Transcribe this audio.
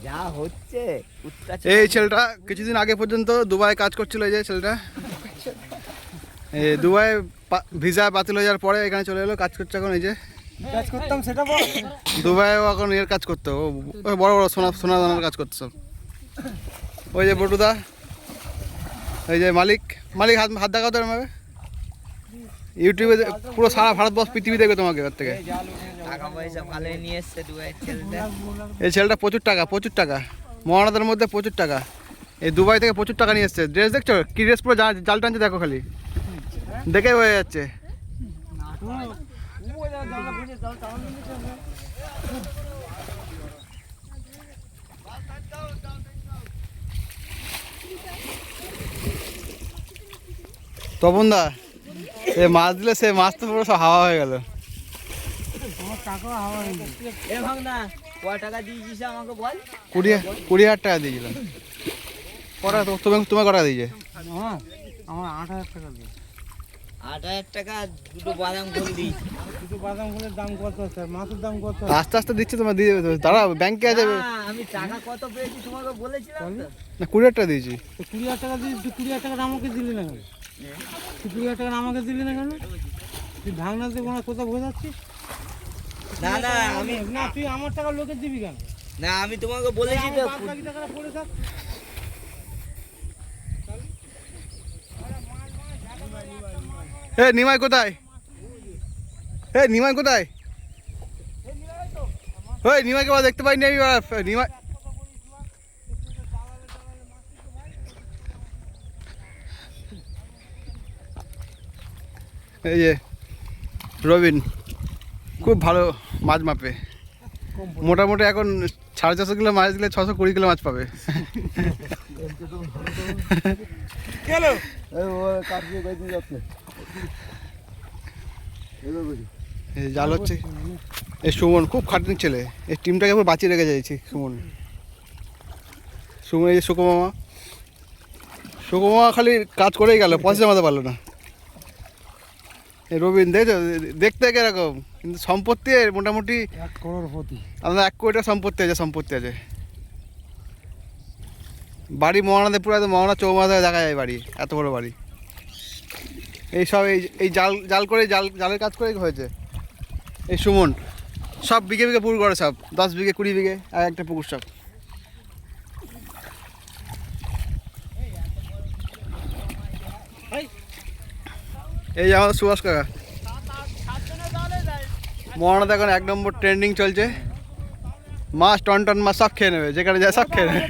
যা হচ্ছে এই ছেলেটা কিছুদিন আগে পর্যন্ত দুবাই কাজ করছিল। এই যে ছেলেটা এই দুবাই ভিসা বাতিল হয়ে যাওয়ার পরে এখানে চলে এলো, কাজ করছে এখন। এই যে কাজ করতাম সেটা বল। দুবাইও এখন এর কাজ করতো, বড় বড় সোনা দানার কাজ করতো সব। ওই যে বটুদা, এই যে মালিক হাত হাত দেখাও তো এরমভাবে। ইউটিউবে পুরো সারা ভারতবর্ষ পৃথিবী দেখবে তোমাকে এর থেকে। টাকা পয়সা ভালোই নিয়ে এসছে দুবাইয়ের ছেলেটা। এই ছেলেটা প্রচুর টাকা মহানাদের মধ্যে প্রচুর টাকা। এই দুবাই থেকে প্রচুর টাকা নিয়ে এসছে। ড্রেস দেখছো কি ড্রেস, পুরো জাল টানছে দেখো, খালি দেখে হয়ে যাচ্ছে। তপন দা, এ মাছ দিলে সে মাছ তো পুরো সব হাওয়া হয়ে গেল। এ ভাগ না, কয় টাকা দিয়েছিস আমাকে বল। 20,000 টাকা দিয়েছিলাম। কটা তোমার কটা দিয়েছে? আমার 8,000 টাকা দিয়ে। 8,000 টাকা দুটো বাদাম খোল দিয়েছি। দুটো বাদাম ফুলের দাম কত স্যার? মাছের দাম কত? আস্তে আস্তে দিচ্ছে, তোমার দিয়ে দেবে। দাঁড়া, ব্যাংকে আছে। না, আমি টাকা কত পেয়েছি তোমাকে বলেছিলাম তো। না, 20,000 টাকা দিয়েছি। 20,000 টাকা দিয়ে 20,000 টাকা আমাকে দিলি না কেন? 20,000 টাকা আমাকে দিলি না কেন? তুই ভাঙনা দেবো না, কোথাও বোঝাচ্ছিস? না না, আমি না, তুই আমার টাকা লোকে দিবি কেন? না, আমি তোমাকে বলেছি তো। 5 লাখ টাকা পড়ে থাক। নিমাই কোথায়? নিমাই কোথায়? নিমাইকে দেখতে পাইনি আমি। নিমাই এই যে রবিন খুব ভালো মাছ মাপে। মোটামুটি এখন 450 কিলো মাছ দিলে 620 কিলো মাছ পাবে। এই জাল হচ্ছে। এই সুমন খুব খাটনির ছেলে, এই টিমটাকে পুরো বাঁচিয়ে রেখে যাচ্ছি। সুমন এই যে সুকুমামা খালি কাজ করেই গেল, পয়সা জমাতে পারলো না। এই রবিন দেখছো, দেখতে কিরকম, কিন্তু সম্পত্তি মোটামুটি 1 করোড়পতি। আপনার 1 কোটি টাকা সম্পত্তি আছে। বাড়ি মহানাদের পুরো একদম মহানা চৌমাথায় দেখা যায় বাড়ি, এত বড় বাড়ি। এই সব এই জাল করে জালের কাজ করেই হয়েছে। এই সুমন সব বিঘে পুকুর করে, সব 10 বিঘে 20 বিঘে আর একটা পুকুর সব। এই যে আমাদের সুভাষ কাকা, মহানাতে এখন 1 নম্বর ট্রেন্ডিং চলছে। মাছ টন মাছ সব খেয়ে নেবে, যেখানে যায় সব খেয়ে নেবে।